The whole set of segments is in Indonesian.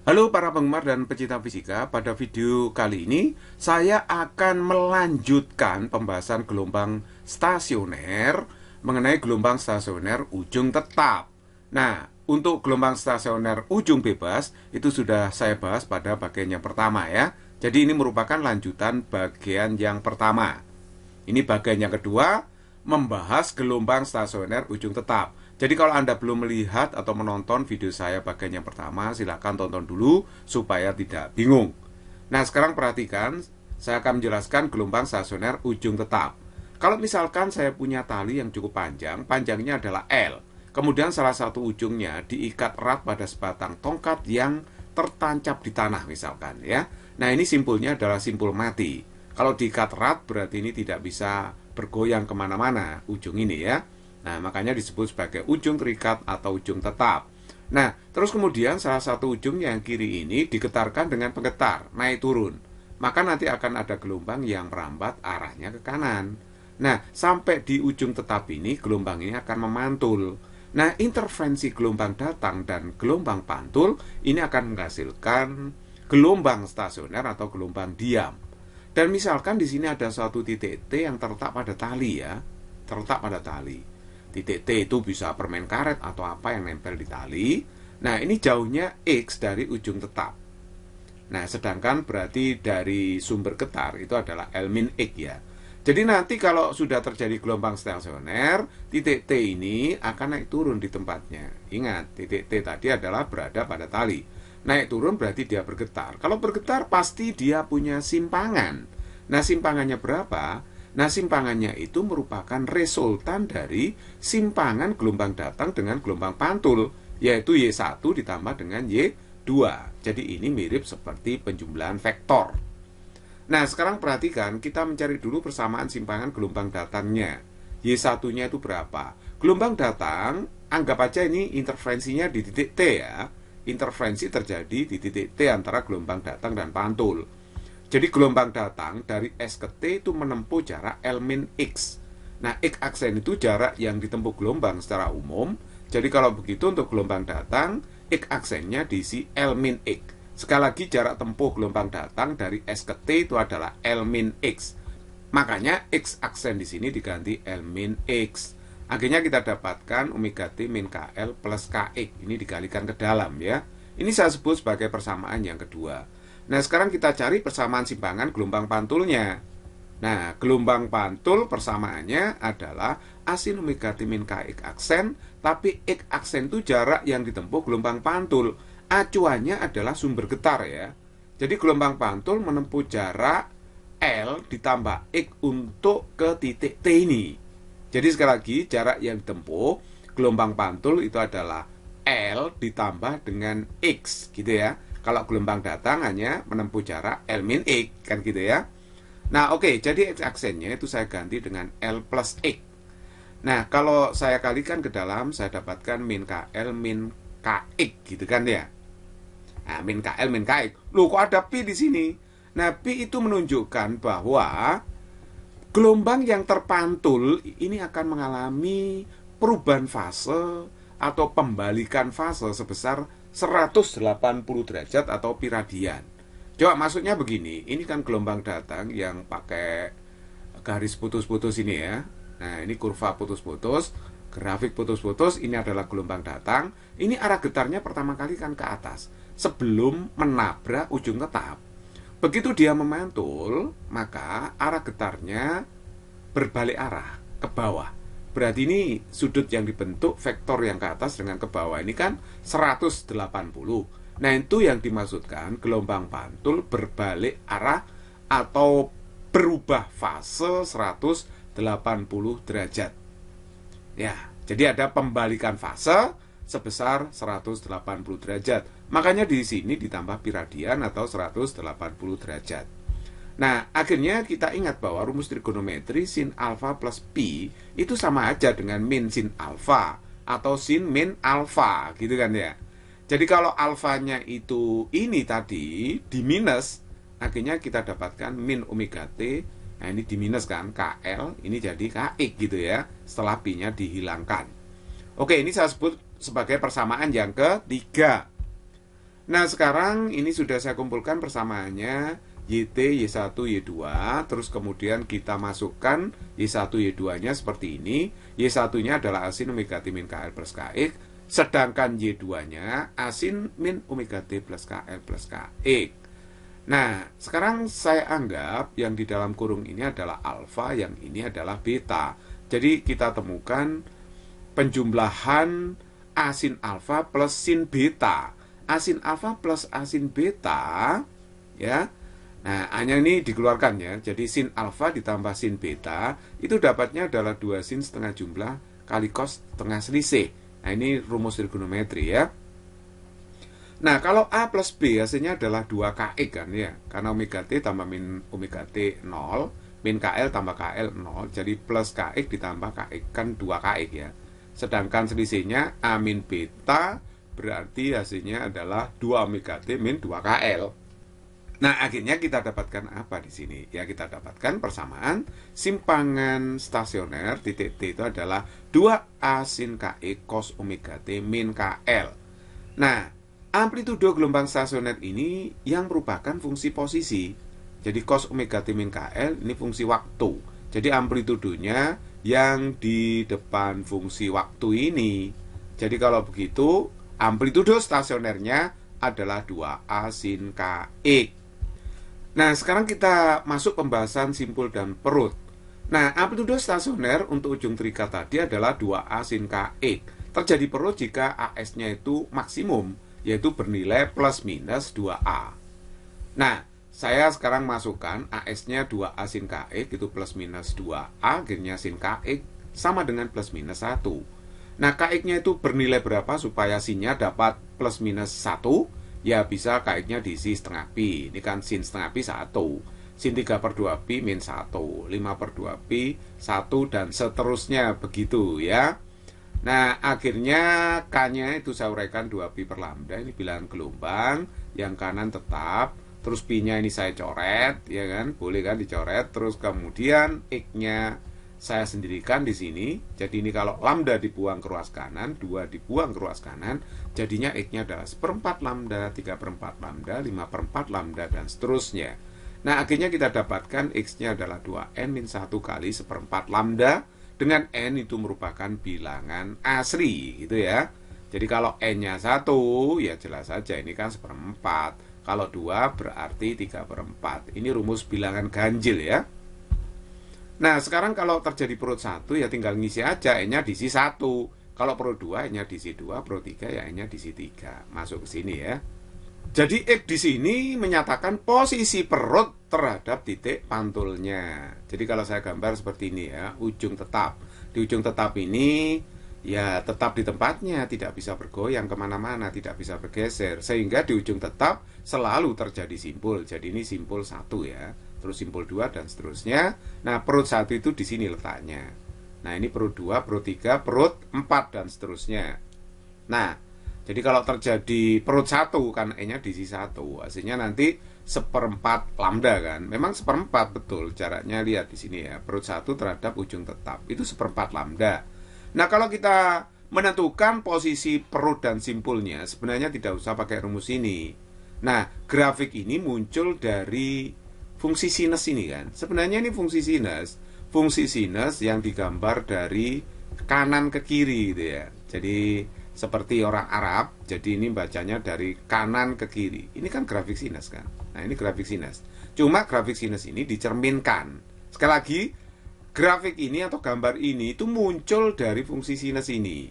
Halo para penggemar dan pecinta fisika, pada video kali ini saya akan melanjutkan pembahasan gelombang stasioner mengenai gelombang stasioner ujung tetap. Nah, untuk gelombang stasioner ujung bebas itu sudah saya bahas pada bagian yang pertama ya. Jadi ini merupakan lanjutan bagian yang pertama. Ini bagian yang kedua, membahas gelombang stasioner ujung tetap. Jadi kalau Anda belum melihat atau menonton video saya bagian yang pertama, silakan tonton dulu supaya tidak bingung. Nah, sekarang perhatikan, saya akan menjelaskan gelombang stasioner ujung tetap. Kalau misalkan saya punya tali yang cukup panjang, panjangnya adalah L. Kemudian salah satu ujungnya diikat erat pada sebatang tongkat yang tertancap di tanah misalkan ya. Nah, ini simpulnya adalah simpul mati. Kalau diikat erat berarti ini tidak bisa bergoyang kemana-mana ujung ini ya. Nah, makanya disebut sebagai ujung terikat atau ujung tetap. Nah, terus kemudian salah satu ujung yang kiri ini digetarkan dengan penggetar, naik turun. Maka nanti akan ada gelombang yang merambat arahnya ke kanan. Nah, sampai di ujung tetap ini, gelombang ini akan memantul. Nah, intervensi gelombang datang dan gelombang pantul ini akan menghasilkan gelombang stasioner atau gelombang diam. Dan misalkan di sini ada suatu titik T yang terletak pada tali ya, terletak pada tali. Titik T itu bisa permen karet atau apa yang nempel di tali. Nah, ini jauhnya X dari ujung tetap. Nah, sedangkan berarti dari sumber getar itu adalah L min X ya. Jadi nanti kalau sudah terjadi gelombang stasioner, titik T ini akan naik turun di tempatnya. Ingat, titik T tadi adalah berada pada tali. Naik turun berarti dia bergetar. Kalau bergetar pasti dia punya simpangan. Nah, simpangannya berapa? Nah, simpangannya itu merupakan resultan dari simpangan gelombang datang dengan gelombang pantul, yaitu Y1 ditambah dengan Y2. Jadi ini mirip seperti penjumlahan vektor. Nah, sekarang perhatikan, kita mencari dulu persamaan simpangan gelombang datangnya. Y1-nya itu berapa? Gelombang datang, anggap aja ini interferensinya di titik T ya. Interferensi terjadi di titik T antara gelombang datang dan pantul. Jadi gelombang datang dari S ke T itu menempuh jarak L min X. Nah, X aksen itu jarak yang ditempuh gelombang secara umum. Jadi kalau begitu untuk gelombang datang, X aksennya diisi L min X. Sekali lagi jarak tempuh gelombang datang dari S ke T itu adalah L min X. Makanya X aksen di sini diganti L min X. Akhirnya kita dapatkan omega T min KL plus KX. Ini dikalikan ke dalam ya. Ini saya sebut sebagai persamaan yang kedua. Nah, sekarang kita cari persamaan simpangan gelombang pantulnya. Nah, gelombang pantul persamaannya adalah asin omega T min KX aksen, tapi X aksen itu jarak yang ditempuh gelombang pantul. Acuannya adalah sumber getar ya. Jadi gelombang pantul menempuh jarak L ditambah X untuk ke titik T ini. Jadi sekali lagi jarak yang ditempuh gelombang pantul itu adalah L ditambah dengan X gitu ya. Kalau gelombang datang hanya menempuh jarak L min X kan gitu ya. Nah oke, jadi X aksennya itu saya ganti dengan L plus X. Nah kalau saya kalikan ke dalam saya dapatkan min KL min KX gitu kan ya. Nah min KL min KX. Loh kok ada Pi di sini? Nah Pi itu menunjukkan bahwa gelombang yang terpantul ini akan mengalami perubahan fase atau pembalikan fase sebesar 180 derajat atau pi radian. Coba maksudnya begini, ini kan gelombang datang yang pakai garis putus-putus ini ya. Nah, ini kurva putus-putus, grafik putus-putus, ini adalah gelombang datang. Ini arah getarnya pertama kali kan ke atas, sebelum menabrak ujung tetap. Begitu dia memantul, maka arah getarnya berbalik arah ke bawah. Berarti ini sudut yang dibentuk vektor yang ke atas dengan ke bawah ini kan 180. Nah, itu yang dimaksudkan gelombang pantul berbalik arah atau berubah fase 180 derajat. Ya, jadi ada pembalikan fase sebesar 180 derajat. Makanya di sini ditambah pi radian atau 180 derajat. Nah, akhirnya kita ingat bahwa rumus trigonometri sin alfa plus pi itu sama aja dengan min sin alfa atau sin min alfa, gitu kan ya. Jadi kalau alfanya itu ini tadi di minus, akhirnya kita dapatkan min omega T. Nah, ini di minus kan, KL, ini jadi KX gitu ya, setelah pi-nya dihilangkan. Oke, ini saya sebut sebagai persamaan yang ketiga. Nah, sekarang ini sudah saya kumpulkan persamaannya YT, Y1, Y2. Terus kemudian kita masukkan Y1, Y2-nya seperti ini. Y1-nya adalah asin omega T min KL plus KX. Sedangkan Y2-nya asin min omega T plus KL plus KX. Nah, sekarang saya anggap yang di dalam kurung ini adalah alfa, yang ini adalah beta. Jadi kita temukan penjumlahan asin alfa plus sin beta. Asin alfa plus asin beta, ya. Nah, hanya ini dikeluarkan ya. Jadi sin alfa ditambah sin beta itu dapatnya adalah 2 sin setengah jumlah kali cos setengah selisih. Nah, ini rumus trigonometri ya. Nah, kalau A plus B hasilnya adalah 2KX kan ya. Karena omega T tambah min omega T 0, min KL tambah KL 0. Jadi plus KX ditambah KX kan 2KX ya. Sedangkan selisihnya A min beta berarti hasilnya adalah 2 omega T min 2KL. Nah, akhirnya kita dapatkan apa di sini? Ya, kita dapatkan persamaan simpangan stasioner titik T itu adalah 2A sin KX cos omega T min KL. Nah, amplitudo gelombang stasioner ini yang merupakan fungsi posisi. Jadi cos omega T min KL ini fungsi waktu. Jadi amplitudonya yang di depan fungsi waktu ini. Jadi kalau begitu, amplitudo stasionernya adalah 2A sin KX. Nah, sekarang kita masuk pembahasan simpul dan perut. Nah, amplitudo stasioner untuk ujung terikat tadi adalah 2A sin KX. Terjadi perut jika AS-nya itu maksimum, yaitu bernilai plus minus 2A. Nah, saya sekarang masukkan AS-nya 2A sin KX itu plus minus 2A, akhirnya sin KX sama dengan plus minus 1. Nah, KX-nya itu bernilai berapa supaya sinnya dapat plus minus 1? Ya, bisa KX-nya diisi setengah pi. Ini kan sin setengah pi 1. Sin 3 per 2 pi min 1. 5 per 2 pi 1 dan seterusnya begitu ya. Nah, akhirnya K-nya itu saya uraikan 2pi per lambda. Ini bilangan gelombang. Yang kanan tetap. Terus pi-nya ini saya coret, ya kan? Boleh kan dicoret. Terus kemudian X-nya saya sendirikan di sini. Jadi ini kalau lambda dibuang ke ruas kanan, 2 dibuang ke ruas kanan, jadinya X-nya adalah 1/4 lambda, 3/4 lambda, 5/4 lambda, dan seterusnya. Nah, akhirnya kita dapatkan X-nya adalah 2N min 1 kali 1/4 lambda. Dengan N itu merupakan bilangan asli gitu ya. Jadi kalau N-nya 1 ya jelas saja ini kan 1/4. Kalau 2 berarti 3/4. Ini rumus bilangan ganjil ya. Nah, sekarang kalau terjadi perut 1 ya tinggal ngisi aja N-nya diisi 1. Kalau perut 2 N-nya diisi 2, perut 3 ya N-nya diisi 3. Masuk ke sini ya. Jadi X di sini menyatakan posisi perut terhadap titik pantulnya. Jadi kalau saya gambar seperti ini ya, ujung tetap. Di ujung tetap ini ya tetap di tempatnya, tidak bisa bergoyang kemana-mana, tidak bisa bergeser. Sehingga di ujung tetap selalu terjadi simpul. Jadi ini simpul 1 ya, terus simpul 2 dan seterusnya. Nah, perut 1 itu di sini letaknya. Nah, ini perut 2, perut 3, perut 4 dan seterusnya. Nah, jadi kalau terjadi perut 1 kan E-nya diisi 1, hasilnya nanti 1/4 lambda kan. Memang 1/4 betul jaraknya, lihat di sini ya. Perut 1 terhadap ujung tetap itu 1/4 lambda. Nah, kalau kita menentukan posisi perut dan simpulnya sebenarnya tidak usah pakai rumus ini. Nah, grafik ini muncul dari fungsi sinus ini kan. Sebenarnya ini fungsi sinus. Fungsi sinus yang digambar dari kanan ke kiri gitu ya. Jadi seperti orang Arab, jadi ini bacanya dari kanan ke kiri. Ini kan grafik sinus kan. Nah, ini grafik sinus. Cuma grafik sinus ini dicerminkan. Sekali lagi, grafik ini atau gambar ini itu muncul dari fungsi sinus ini.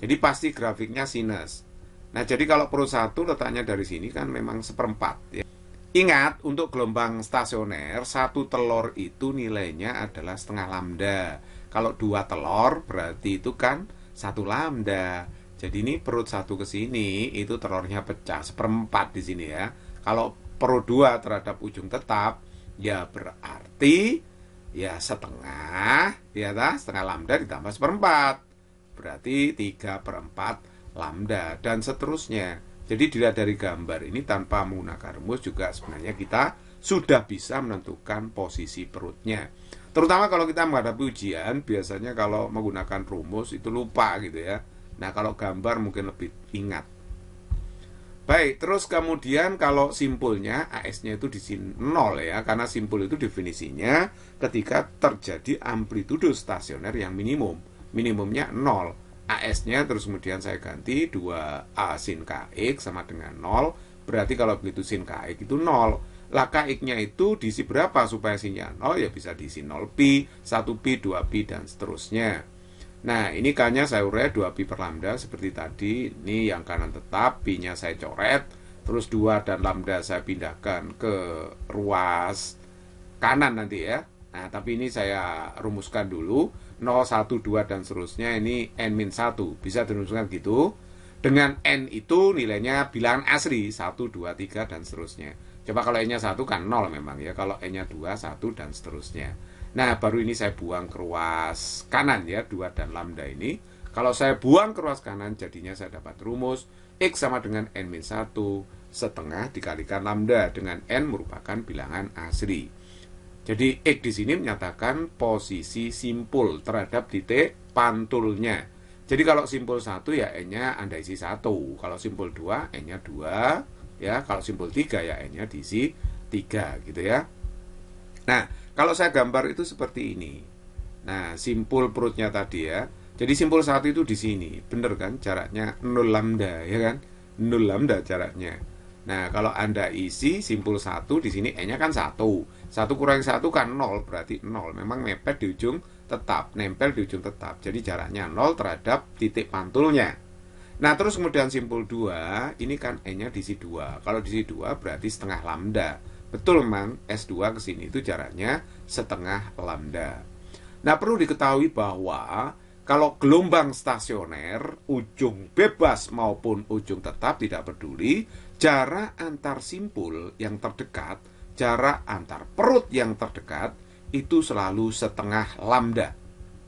Jadi pasti grafiknya sinus. Nah, jadi kalau perut 1 letaknya dari sini kan memang 1/4 ya. Ingat, untuk gelombang stasioner, 1 telur itu nilainya adalah setengah lambda. Kalau 2 telur berarti itu kan 1 lambda. Jadi ini perut 1 ke sini itu telurnya pecah 1/4 di sini ya. Kalau perut 2 terhadap ujung tetap ya berarti ya setengah, ya setengah lambda ditambah 1/4. Berarti 3/4 lambda dan seterusnya. Jadi dilihat dari gambar ini tanpa menggunakan rumus juga sebenarnya kita sudah bisa menentukan posisi perutnya. Terutama kalau kita menghadapi ujian, biasanya kalau menggunakan rumus itu lupa gitu ya. Nah, kalau gambar mungkin lebih ingat. Baik, terus kemudian kalau simpulnya AS-nya itu di sini 0 ya, karena simpul itu definisinya ketika terjadi amplitudo stasioner yang minimum. Minimumnya 0. AS-nya terus kemudian saya ganti 2A sin KX sama dengan 0. Berarti kalau begitu sin KX itu 0. Lah KX-nya itu diisi berapa supaya sinnya 0? Ya bisa diisi 0pi, 1pi, 2pi, dan seterusnya. Nah, ini K-nya saya urai 2pi per lambda seperti tadi. Ini yang kanan tetap, Pi-nya saya coret. Terus 2 dan lambda saya pindahkan ke ruas kanan nanti ya. Nah, tapi ini saya rumuskan dulu. 0, 1, 2, dan seterusnya. Ini N-1. Bisa dirumuskan gitu. Dengan N itu nilainya bilangan asli. 1, 2, 3, dan seterusnya. Coba kalau N-nya 1 kan 0 memang ya. Kalau N-nya 2, 1, dan seterusnya. Nah, baru ini saya buang ke ruas kanan ya, 2 dan lambda ini. Kalau saya buang ke ruas kanan, jadinya saya dapat rumus X sama dengan N-1 setengah dikalikan lambda, dengan N merupakan bilangan asli. Jadi, X di sini menyatakan posisi simpul terhadap titik pantulnya. Jadi, kalau simpul 1 ya N-nya Anda isi 1. Kalau simpul 2, N-nya 2. Ya, kalau simpul 3 ya N-nya diisi 3 gitu ya. Nah, kalau saya gambar itu seperti ini. Nah, simpul perutnya tadi ya. Jadi simpul 1 itu di sini. Bener kan? Jaraknya 0 lambda, ya kan? 0 lambda jaraknya. Nah, kalau Anda isi simpul 1 di sini N-nya kan 1. 1 kurang 1 kan 0, berarti 0. Memang mepet di ujung tetap, nempel di ujung tetap. Jadi jaraknya 0 terhadap titik pantulnya. Nah, terus kemudian simpul 2, ini kan N-nya diisi 2. Kalau diisi 2 berarti setengah lambda. Betul memang S2 ke sini itu jaraknya setengah lambda. Nah, perlu diketahui bahwa kalau gelombang stasioner, ujung bebas maupun ujung tetap tidak peduli, jarak antar simpul yang terdekat, jarak antar perut yang terdekat, itu selalu setengah lambda.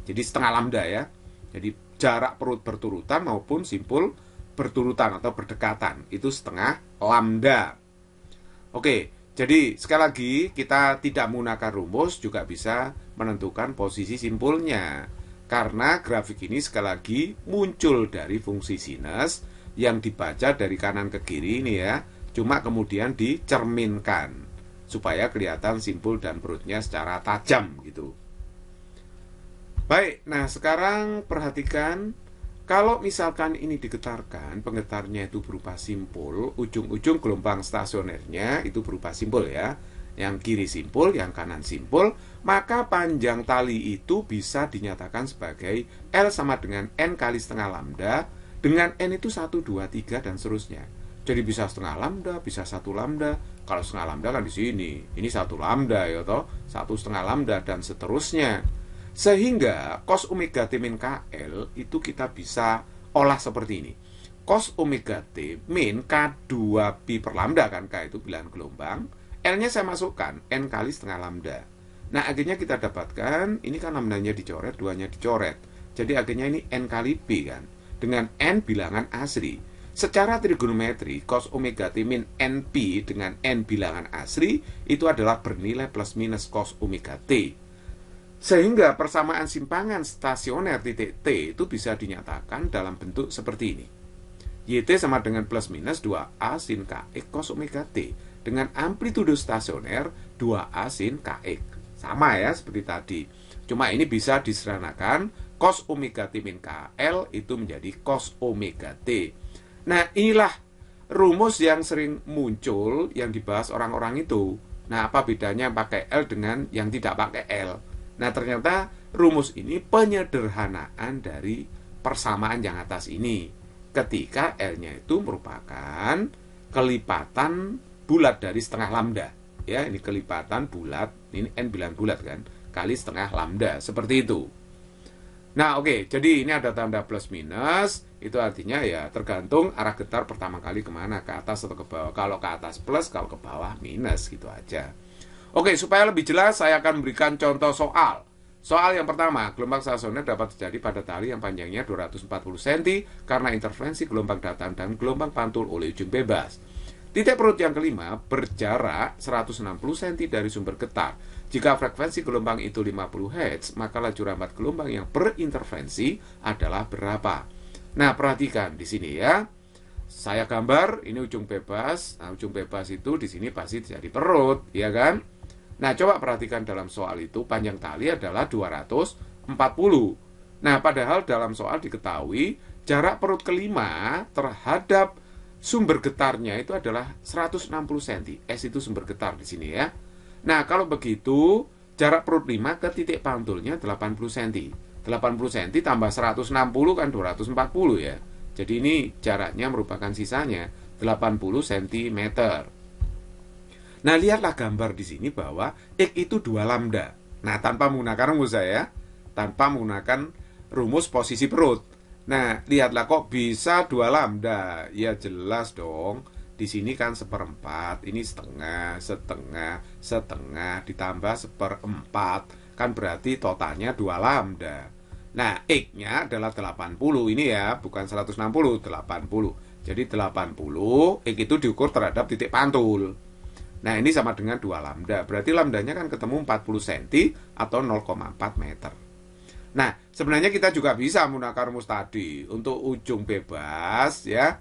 Jadi setengah lambda ya. Jadi jarak perut berturutan maupun simpul berturutan atau berdekatan, itu setengah lambda. Oke. Jadi, sekali lagi, kita tidak menggunakan rumus juga bisa menentukan posisi simpulnya. Karena grafik ini sekali lagi muncul dari fungsi sinus yang dibaca dari kanan ke kiri ini ya. Cuma kemudian dicerminkan supaya kelihatan simpul dan perutnya secara tajam gitu. Baik, nah sekarang perhatikan. Kalau misalkan ini digetarkan, penggetarnya itu berupa simpul, ujung-ujung gelombang stasionernya itu berupa simpul ya. Yang kiri simpul, yang kanan simpul, maka panjang tali itu bisa dinyatakan sebagai L sama dengan N kali setengah lambda, dengan N itu 1, 2, 3, dan seterusnya. Jadi bisa setengah lambda, bisa 1 lambda. Kalau setengah lambda kan di sini. Ini 1 lambda ya toh, 1,5 lambda, dan seterusnya. Sehingga cos omega T min KL itu kita bisa olah seperti ini. Cos omega T min K2pi per lambda kan, K itu bilangan gelombang. L-nya saya masukkan, N kali setengah lambda. Nah, akhirnya kita dapatkan, ini kan lambdanya dicoret, 2-nya dicoret. Jadi akhirnya ini N kali P kan. Dengan N bilangan asli. Secara trigonometri, cos omega T min NP dengan N bilangan asli itu adalah bernilai plus minus cos omega T. Sehingga persamaan simpangan stasioner titik T itu bisa dinyatakan dalam bentuk seperti ini. YT sama dengan plus minus 2A sin KX cos omega T dengan amplitudo stasioner 2A sin KX. Sama ya seperti tadi. Cuma ini bisa disederhanakan cos omega T min KL itu menjadi cos omega T. Nah, inilah rumus yang sering muncul yang dibahas orang-orang itu. Nah, apa bedanya yang pakai L dengan yang tidak pakai L? Nah, ternyata rumus ini penyederhanaan dari persamaan yang atas ini. Ketika L-nya itu merupakan kelipatan bulat dari setengah lambda. Ya, ini kelipatan bulat, ini N bilangan bulat kan, kali setengah lambda, seperti itu. Nah, oke, jadi ini ada tanda plus minus, itu artinya ya tergantung arah getar pertama kali kemana, ke atas atau ke bawah. Kalau ke atas plus, kalau ke bawah minus, gitu aja. Oke, supaya lebih jelas saya akan memberikan contoh soal. Soal yang pertama, gelombang stasioner dapat terjadi pada tali yang panjangnya 240 cm karena interferensi gelombang datar dan gelombang pantul oleh ujung bebas. Titik perut yang kelima berjarak 160 cm dari sumber getar. Jika frekuensi gelombang itu 50 Hz, maka laju rambat gelombang yang berinterferensi adalah berapa? Nah, perhatikan di sini ya. Saya gambar, ini ujung bebas. Nah, ujung bebas itu di sini pasti jadi perut, ya kan? Nah, coba perhatikan dalam soal itu, panjang tali adalah 240. Nah, padahal dalam soal diketahui jarak perut kelima terhadap sumber getarnya itu adalah 160 cm. S itu sumber getar di sini ya. Nah, kalau begitu, jarak perut 5 ke titik pantulnya 80 cm. 80 cm tambah 160 kan 240 ya. Jadi ini jaraknya merupakan sisanya 80 cm. Nah, lihatlah gambar di sini bahwa X itu 2 lambda. Nah, tanpa menggunakan rumus saya, tanpa menggunakan rumus posisi perut. Nah, lihatlah kok bisa 2 lambda. Ya jelas dong. Di sini kan seperempat, ini setengah, setengah, setengah, ditambah seperempat. Kan berarti totalnya 2 lambda. Nah, X-nya adalah 80 ini ya, bukan 160, 80. Jadi 80, X itu diukur terhadap titik pantul. Nah, ini sama dengan 2 lambda. Berarti lambdanya kan ketemu 40 cm atau 0,4 meter. Nah, sebenarnya kita juga bisa menggunakan rumus tadi. Untuk ujung bebas ya,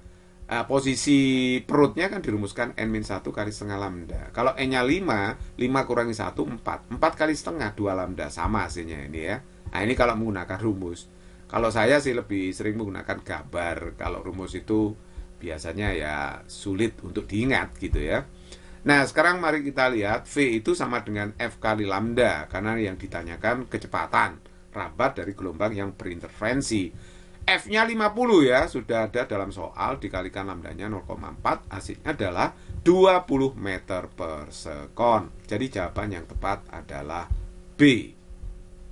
posisi perutnya kan dirumuskan N-1 kali setengah lambda. Kalau N-nya 5, 5 kurangi 1, 4. 4 kali setengah, 2 lambda. Sama hasilnya ini ya. Nah, ini kalau menggunakan rumus. Kalau saya sih lebih sering menggunakan gambar. Kalau rumus itu biasanya ya sulit untuk diingat gitu ya. Nah, sekarang mari kita lihat V itu sama dengan F kali lambda. Karena yang ditanyakan kecepatan rabat dari gelombang yang berinterferensi. F-nya 50 ya, sudah ada dalam soal, dikalikan lambdanya 0,4, hasilnya adalah 20 meter per sekon. Jadi jawaban yang tepat adalah B.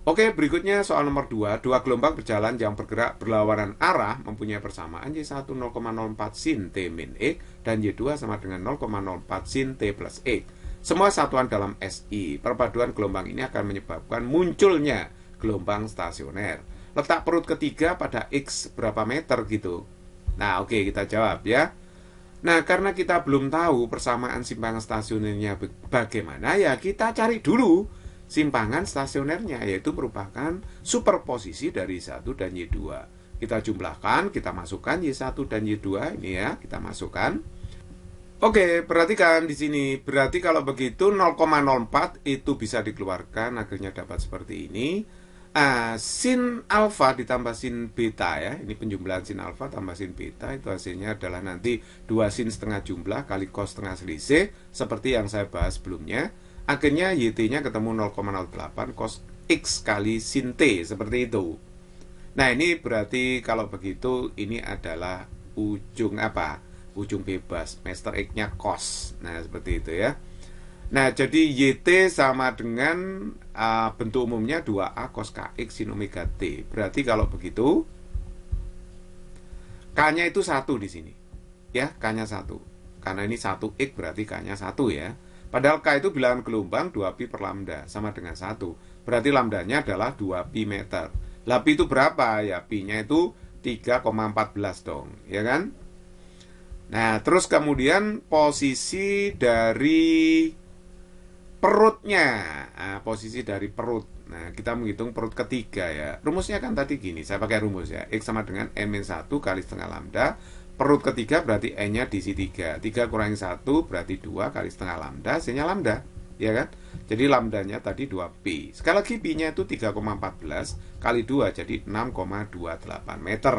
Oke, berikutnya soal nomor 2. Dua gelombang berjalan yang bergerak berlawanan arah mempunyai persamaan Y1 0,04 sin T min X dan Y2 sama dengan 0,04 sin T plus X. Semua satuan dalam SI. Perpaduan gelombang ini akan menyebabkan munculnya gelombang stasioner. Letak perut ketiga pada X berapa meter gitu. Nah, oke, kita jawab ya. Nah, karena kita belum tahu persamaan simpangan stasionernya bagaimana, ya kita cari dulu simpangan stasionernya, yaitu merupakan superposisi dari Y1 dan Y2. Kita jumlahkan, kita masukkan Y1 dan Y2 ini ya, kita masukkan. Oke, perhatikan di sini. Berarti kalau begitu 0,04 itu bisa dikeluarkan, akhirnya dapat seperti ini. Sin alfa ditambah sin beta ya. Ini penjumlahan sin alfa tambah sin beta, itu hasilnya adalah nanti 2 sin setengah jumlah kali cos setengah selisih, seperti yang saya bahas sebelumnya. Akhirnya YT-nya ketemu 0,08 cos X kali sin T, seperti itu. Nah, ini berarti kalau begitu ini adalah ujung apa? Ujung bebas, master X-nya cos. Nah, seperti itu ya. Nah, jadi YT sama dengan bentuk umumnya 2A cos KX sin omega T. Berarti kalau begitu K-nya itu 1 di sini. Ya, K-nya 1. Karena ini 1X berarti K-nya 1 ya. Padahal K itu bilangan gelombang 2pi per lambda, sama dengan 1. Berarti lambdanya adalah 2pi meter. Lah pi itu berapa? Ya, pi-nya itu 3,14 dong, ya kan? Nah, terus kemudian posisi dari perutnya. Nah, posisi dari perut. Nah, kita menghitung perut ketiga ya. Rumusnya kan tadi gini, saya pakai rumus ya. X sama dengan N-1 kali setengah lambda. Perut ketiga berarti N-nya diisi 3. 3 kurangi 1 berarti 2 kali setengah lambda, hasilnya lambda, ya kan? Jadi lambdanya tadi 2pi. Sekali lagi pi-nya itu 3,14 kali 2 jadi 6,28 meter.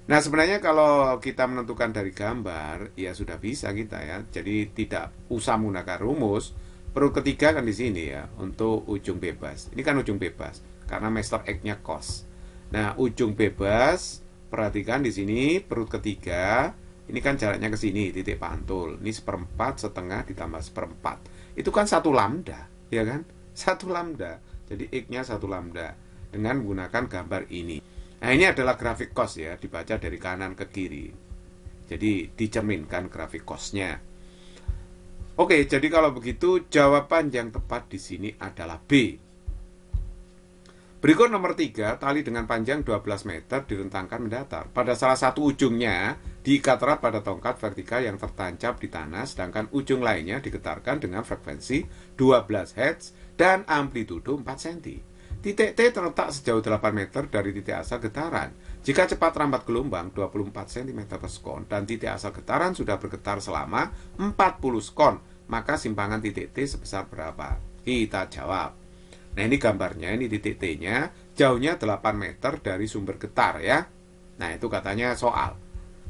Nah, sebenarnya kalau kita menentukan dari gambar, ya sudah bisa kita ya. Jadi tidak usah menggunakan rumus. Perut ketiga kan di sini ya, untuk ujung bebas. Ini kan ujung bebas karena master X-nya cos. Nah, ujung bebas, perhatikan di sini perut ketiga, ini kan jaraknya ke sini titik pantul. Ini seperempat setengah ditambah seperempat. Itu kan 1 lambda, ya kan? 1 lambda. Jadi X-nya 1 lambda dengan menggunakan gambar ini. Nah, ini adalah grafik cos ya, dibaca dari kanan ke kiri. Jadi dicerminkan grafik cosnya. Oke, jadi kalau begitu jawaban yang tepat di sini adalah B. Berikut nomor 3, tali dengan panjang 12 meter direntangkan mendatar. Pada salah satu ujungnya diikat erat pada tongkat vertikal yang tertancap di tanah, sedangkan ujung lainnya digetarkan dengan frekuensi 12 Hz dan amplitudo 4 cm. Titik T terletak sejauh 8 meter dari titik asal getaran. Jika cepat rambat gelombang 24 cm per sekon dan titik asal getaran sudah bergetar selama 40 sekon, maka simpangan titik T sebesar berapa? Kita jawab. Nah, ini gambarnya, ini titik T-nya, jauhnya 8 meter dari sumber getar ya. Nah, itu katanya soal.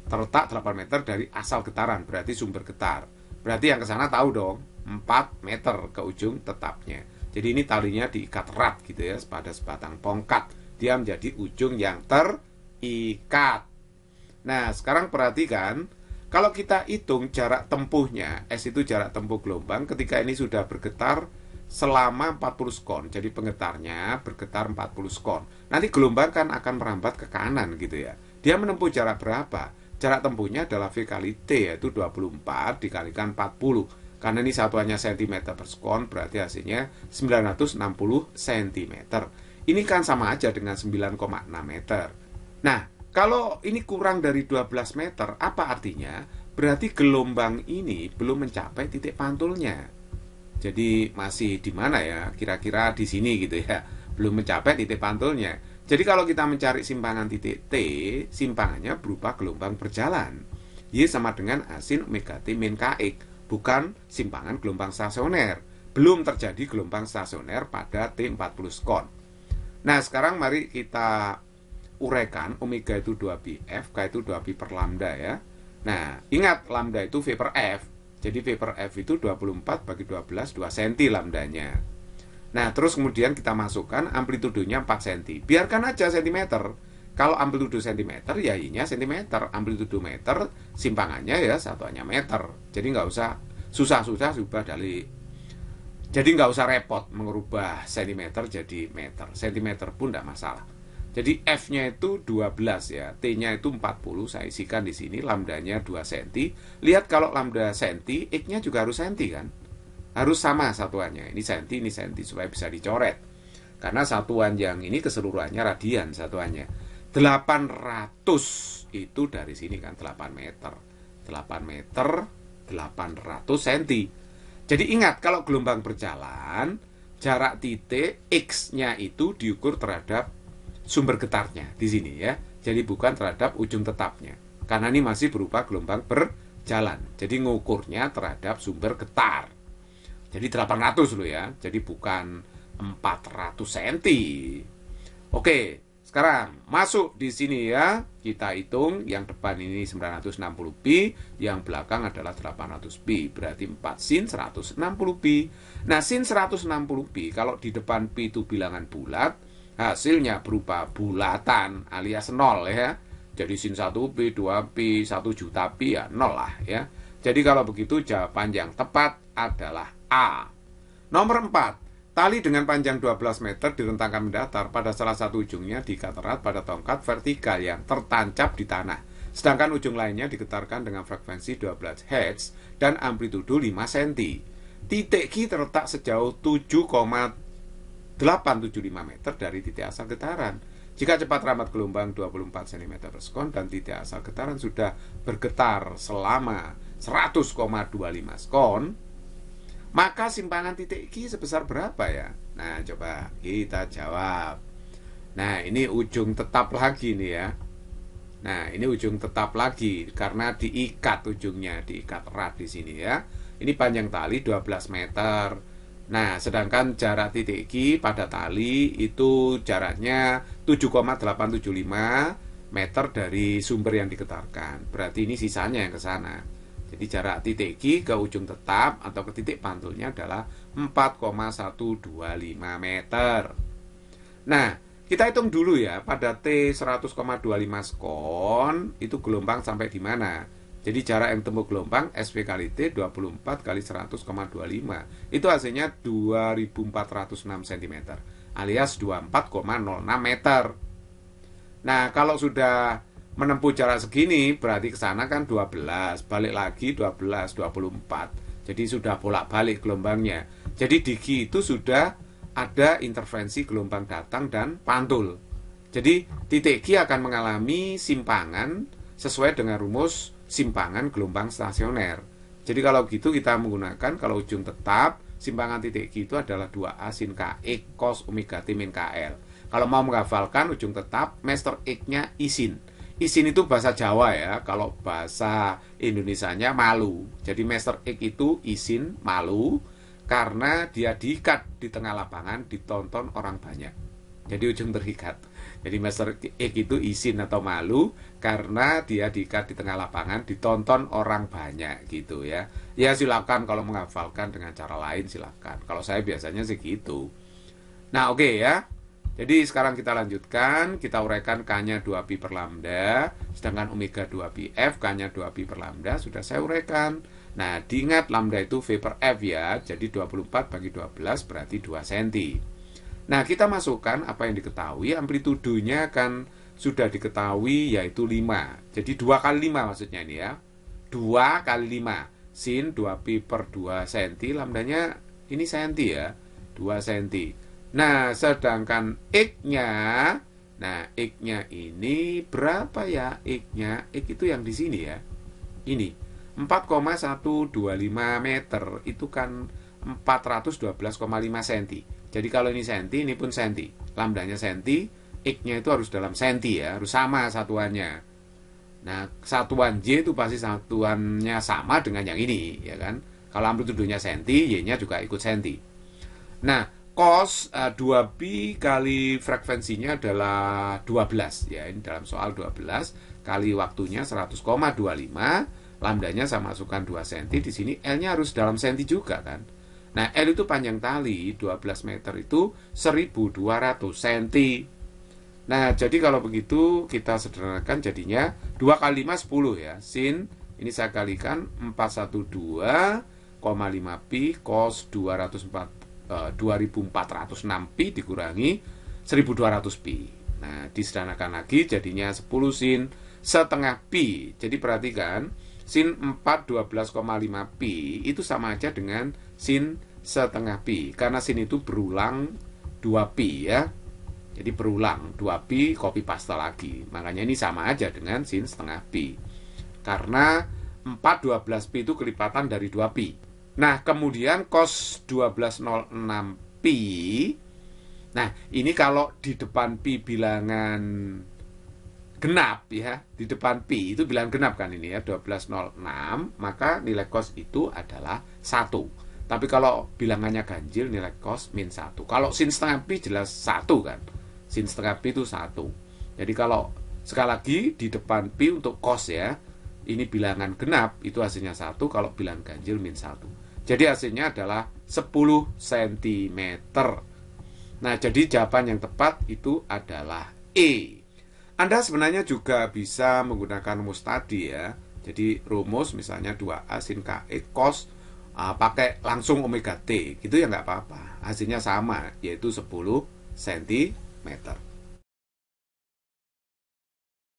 Terletak 8 meter dari asal getaran, berarti sumber getar. Berarti yang ke sana tahu dong, 4 meter ke ujung tetapnya. Jadi ini talinya diikat erat gitu ya, pada sebatang tongkat. Dia menjadi ujung yang terikat. Nah, sekarang perhatikan, kalau kita hitung jarak tempuhnya, S itu jarak tempuh gelombang ketika ini sudah bergetar selama 40 sekon. Jadi penggetarnya bergetar 40 sekon. Nanti gelombang kan akan merambat ke kanan gitu ya. Dia menempuh jarak berapa? Jarak tempuhnya adalah V kali T, yaitu 24 dikalikan 40. Karena ini satuannya cm per sekon, berarti hasilnya 960 cm. Ini kan sama aja dengan 9,6 meter. Nah, kalau ini kurang dari 12 meter, apa artinya? Berarti gelombang ini belum mencapai titik pantulnya. Jadi masih di mana ya? Kira-kira di sini gitu ya. Belum mencapai titik pantulnya. Jadi kalau kita mencari simpangan titik T, simpangannya berupa gelombang berjalan. Y sama dengan A sin omega T min KX, bukan simpangan gelombang stasioner. Belum terjadi gelombang stasioner pada T40 sekon. Nah, sekarang mari kita uraikan omega itu 2pi F, K itu 2pi per lambda ya. Nah, ingat lambda itu V per F. Jadi V per F itu 24 bagi 12, 2 cm lambdanya. Nah, terus kemudian kita masukkan amplitudenya 4 cm. Biarkan aja cm. Kalau amplitudo cm, ya I-nya cm. Amplitudo meter, simpangannya ya satuannya meter. Jadi nggak usah susah-susah ubah dari. Jadi nggak usah repot mengubah cm jadi meter. Cm pun nggak masalah. Jadi F-nya itu 12 ya. T-nya itu 40. Saya isikan di sini. Lambdanya 2 cm. Lihat kalau lambda cm, X-nya juga harus cm kan? Harus sama satuannya, ini senti, supaya bisa dicoret. Karena satuan yang ini keseluruhannya radian satuannya. 800 itu dari sini kan 8 meter. 8 meter, 800 cm. Jadi ingat, kalau gelombang berjalan, jarak titik X-nya itu diukur terhadap sumber getarnya di sini ya. Jadi bukan terhadap ujung tetapnya. Karena ini masih berupa gelombang berjalan. Jadi ngukurnya terhadap sumber getar. Jadi 800 loh ya. Jadi bukan 400 cm. Oke, sekarang masuk di sini ya. Kita hitung yang depan ini 960 pi, yang belakang adalah 800 pi. Berarti 4 sin 160 pi. Nah, sin 160 pi kalau di depan pi itu bilangan bulat, hasilnya berupa bulatan alias 0 ya. Jadi sin 1 pi, 2 pi, 1 juta pi ya 0 lah ya. Jadi kalau begitu jawaban yang tepat adalah A. Nomor 4. Tali dengan panjang 12 meter direntangkan mendatar pada salah satu ujungnya diikat erat pada tongkat vertikal yang tertancap di tanah. Sedangkan ujung lainnya digetarkan dengan frekuensi 12 Hz dan amplitudo 5 cm. Titik Q terletak sejauh 7,875 meter dari titik asal getaran. Jika cepat rambat gelombang 24 cm per sekon dan titik asal getaran sudah bergetar selama 100,25 sekon, maka simpangan titik Q sebesar berapa ya? Nah, coba kita jawab. Nah, ini ujung tetap lagi nih ya. Nah, ini ujung tetap lagi karena diikat ujungnya, diikat erat di sini ya. Ini panjang tali 12 meter. Nah, sedangkan jarak titik Q pada tali itu jaraknya 7,875 meter dari sumber yang digetarkan. Berarti ini sisanya yang ke sana. Jadi jarak titik Q ke ujung tetap atau ke titik pantulnya adalah 4,125 meter. Nah, kita hitung dulu ya, pada T 100,25 sekon itu gelombang sampai di mana? Jadi jarak yang tempuh gelombang SV kali T 24 kali 100,25. Itu hasilnya 2406 cm alias 24,06 meter. Nah, kalau sudah menempuh jarak segini berarti ke sana kan 12, balik lagi 12, 24. Jadi sudah bolak-balik gelombangnya. Jadi di Q itu sudah ada intervensi gelombang datang dan pantul. Jadi titik Q akan mengalami simpangan sesuai dengan rumus simpangan gelombang stasioner. Jadi kalau gitu kita menggunakan, kalau ujung tetap simpangan titik Q itu adalah 2A sin KX cos omega T min KL. Kalau mau menghafalkan ujung tetap, Master X-nya isin. Isin itu bahasa Jawa ya, kalau bahasa Indonesianya malu. Jadi Master X itu isin, malu, karena dia diikat di tengah lapangan, ditonton orang banyak. Jadi ujung terikat. Jadi Master X itu isin atau malu karena dia diikat di tengah lapangan, ditonton orang banyak gitu ya. Ya silakan kalau menghafalkan dengan cara lain silakan. Kalau saya biasanya sih gitu. Nah oke ya. Jadi sekarang kita lanjutkan, kita uraikan K-nya 2pi per lambda, sedangkan omega 2pi F, K-nya 2pi per lambda, sudah saya uraikan. Nah, diingat lambda itu V per F ya, jadi 24 bagi 12 berarti 2 cm. Nah, kita masukkan apa yang diketahui, amplitudonya kan sudah diketahui yaitu 5. Jadi 2 kali 5 maksudnya ini ya. 2 kali 5, sin 2pi per 2 cm, lambdanya ini cm ya, 2 cm. Nah, sedangkan X-nya, nah X-nya ini berapa ya X-nya? X itu yang di sini ya. Ini 4,125 meter, itu kan 412,5 cm. Jadi kalau ini cm, ini pun cm. Lambdanya cm, X-nya itu harus dalam cm ya, harus sama satuannya. Nah, satuan Y itu pasti satuannya sama dengan yang ini, ya kan? Kalau amplitudonya cm, Y-nya juga ikut cm. Nah, cos 2pi kali frekuensinya adalah 12 ya, ini dalam soal 12 kali waktunya 100,25, lambdanya saya masukkan 2 cm, di sini L-nya harus dalam cm juga kan. Nah, L itu panjang tali 12 meter itu 1200 cm. Nah, jadi kalau begitu kita sederhanakan jadinya 2 kali 5 10 ya. Sin ini saya kalikan 412,5 pi cos 2406 pi dikurangi 1200 pi. Nah, disederhanakan lagi jadinya 10 sin setengah pi. Jadi perhatikan, sin 412,5 pi itu sama aja dengan sin setengah pi. Karena sin itu berulang 2 pi ya. Jadi berulang 2 pi copy paste lagi. Makanya ini sama aja dengan sin setengah pi. Karena 412 pi itu kelipatan dari 2 pi. Nah, kemudian cos 1206 pi. Nah, ini kalau di depan pi bilangan genap ya, di depan pi itu bilangan genap kan ini ya, 1206, maka nilai cos itu adalah 1. Tapi kalau bilangannya ganjil nilai cos min 1. Kalau sin setengah pi jelas 1 kan. Sin setengah pi itu 1. Jadi kalau sekali lagi di depan pi untuk cos ya, ini bilangan genap itu hasilnya 1, kalau bilangan ganjil min 1. Jadi hasilnya adalah 10 cm. Nah, jadi jawaban yang tepat itu adalah E. Anda sebenarnya juga bisa menggunakan rumus tadi ya. Jadi rumus misalnya 2A sin KX cos pakai langsung omega T. Gitu ya nggak apa-apa. Hasilnya sama, yaitu 10 cm.